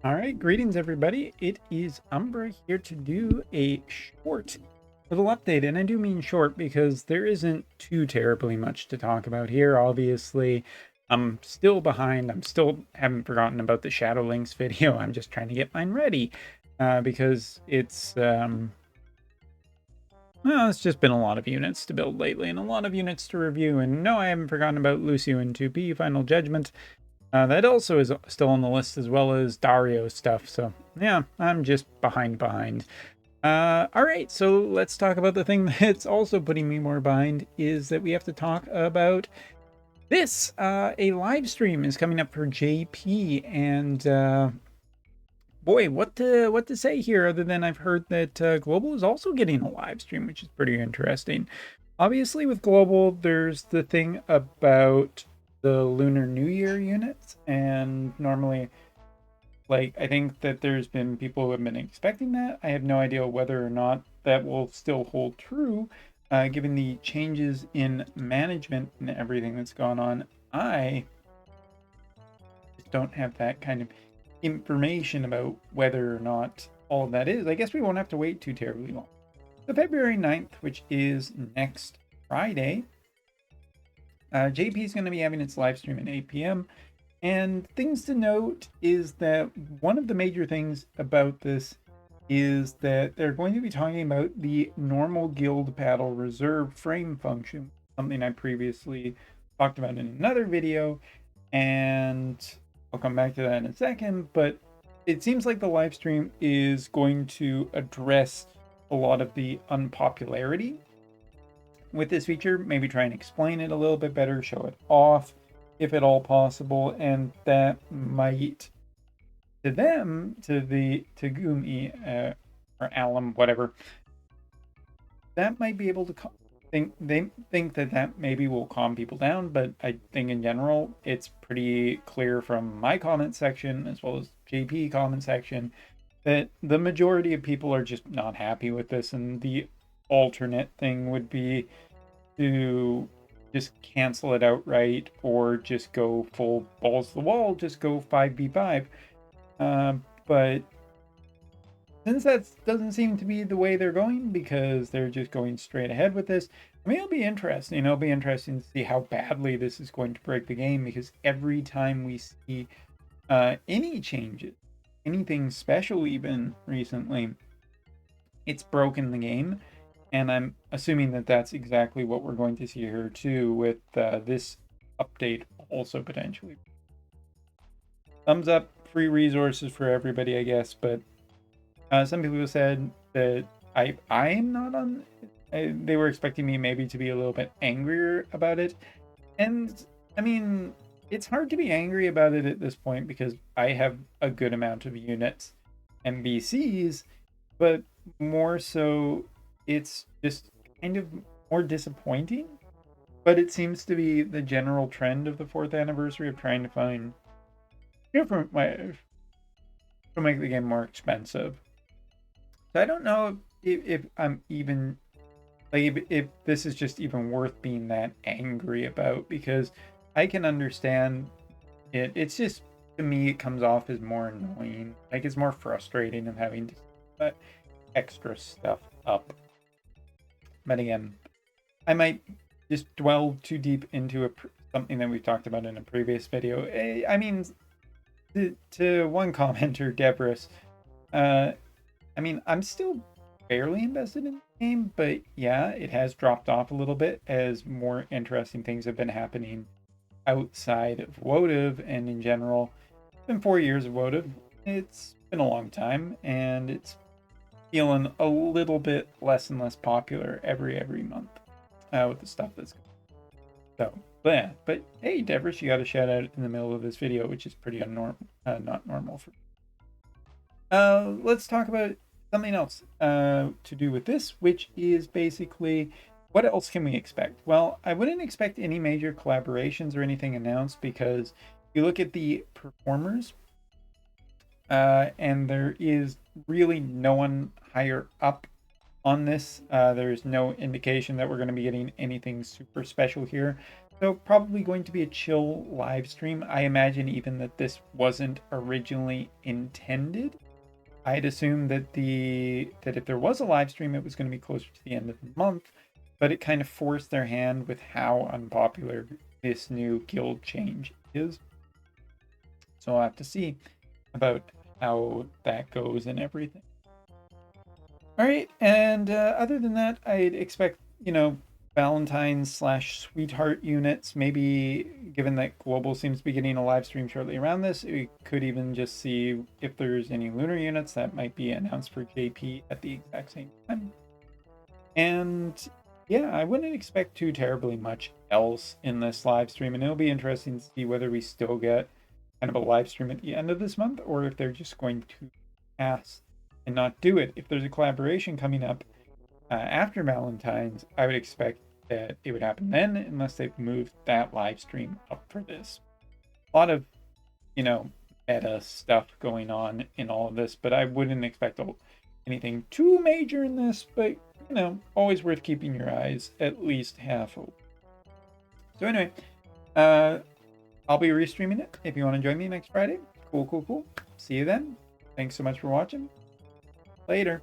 All right, greetings everybody. It is Umbra here to do a short little update, and I do mean short because there isn't too terribly much to talk about here. Obviously, I'm still behind. I'm still haven't forgotten about the Shadow Links video. I'm just trying to get mine ready because it's just been a lot of units to build lately and a lot of units to review. And no, I haven't forgotten about Lucio and 2P Final Judgment. That also is still on the list, as well as Dario stuff. So yeah, I'm just behind. All right, so let's talk about the thing that's also putting me more behind is that we have to talk about this. A live stream is coming up for JP, and boy, what to say here other than I've heard that Global is also getting a live stream, which is pretty interesting. Obviously, with Global, there's the thing about the Lunar New Year units, and normally, like, I think that there's been people who have been expecting that. I have no idea whether or not that will still hold true, given the changes in management and everything that's gone on. I just don't have that kind of information about whether or not all of that is. I guess we won't have to wait too terribly long. So February 9th, which is next Friday, JP is going to be having its live stream at 8 p.m. And things to note is that one of the major things about this is that they're going to be talking about the normal guild battle reserve frame function, something I previously talked about in another video, and I'll come back to that in a second, but it seems like the live stream is going to address a lot of the unpopularity with this feature, maybe try and explain it a little bit better, show it off if at all possible, and that might to them, to Gumi or Alum, whatever, that might be able to think that maybe will calm people down. But I think in general, it's pretty clear from my comment section as well as JP comment section that the majority of people are just not happy with this, and the alternate thing would be to just cancel it outright or just go full balls to the wall, just go 5v5. But since that doesn't seem to be the way they're going, because they're just going straight ahead with this, I mean, it'll be interesting. It'll be interesting to see how badly this is going to break the game, because every time we see any changes, anything special even recently, it's broken the game. And I'm assuming that that's exactly what we're going to see here too, with this update also potentially. Thumbs up, free resources for everybody, I guess. But some people said that I am not on. They were expecting me maybe to be a little bit angrier about it, and I mean, it's hard to be angry about it at this point because I have a good amount of units and VCs, but more so it's just kind of more disappointing. But it seems to be the general trend of the 4th anniversary of trying to find different ways to make the game more expensive. So I don't know if I'm even like if this is just even worth being that angry about, because I can understand it. It's just, to me, it comes off as more annoying. Like, it's more frustrating of having to put extra stuff up. But again, I might just dwell too deep into something that we've talked about in a previous video. I mean, to one commenter, Deborah, I mean, I'm still fairly invested in the game, but yeah, it has dropped off a little bit as more interesting things have been happening outside of Wotv, and in general. It's been 4 years of Wotv. It's been a long time, and it's feeling a little bit less and less popular every month with the stuff that's going on. So, but yeah, but hey, Deborah, you got a shout out in the middle of this video, which is pretty not normal for. Let's talk about something else to do with this, which is basically what else can we expect? Well, I wouldn't expect any major collaborations or anything announced, because you look at the performers, and there is really no one higher up on this. There's no indication that we're going to be getting anything super special here. So probably going to be a chill live stream. I imagine even that this wasn't originally intended. I'd assume that if there was a live stream, it was going to be closer to the end of the month, but it kind of forced their hand with how unpopular this new guild change is. So I'll have to see about how that goes and everything. All right, and other than that, I'd expect, Valentine's slash sweetheart units. Maybe given that Global seems to be getting a live stream shortly around this, we could even just see if there's any lunar units that might be announced for JP at the exact same time. And yeah, I wouldn't expect too terribly much else in this live stream, and it'll be interesting to see whether we still get kind of a live stream at the end of this month, or if they're just going to pass and not do it. If there's a collaboration coming up after Valentine's, I would expect that it would happen then, unless they've moved that live stream up for this. A lot of, meta stuff going on in all of this, but I wouldn't expect anything too major in this, but, always worth keeping your eyes at least half open. So anyway, I'll be restreaming it if you want to join me next Friday. Cool. See you then. Thanks so much for watching. Later.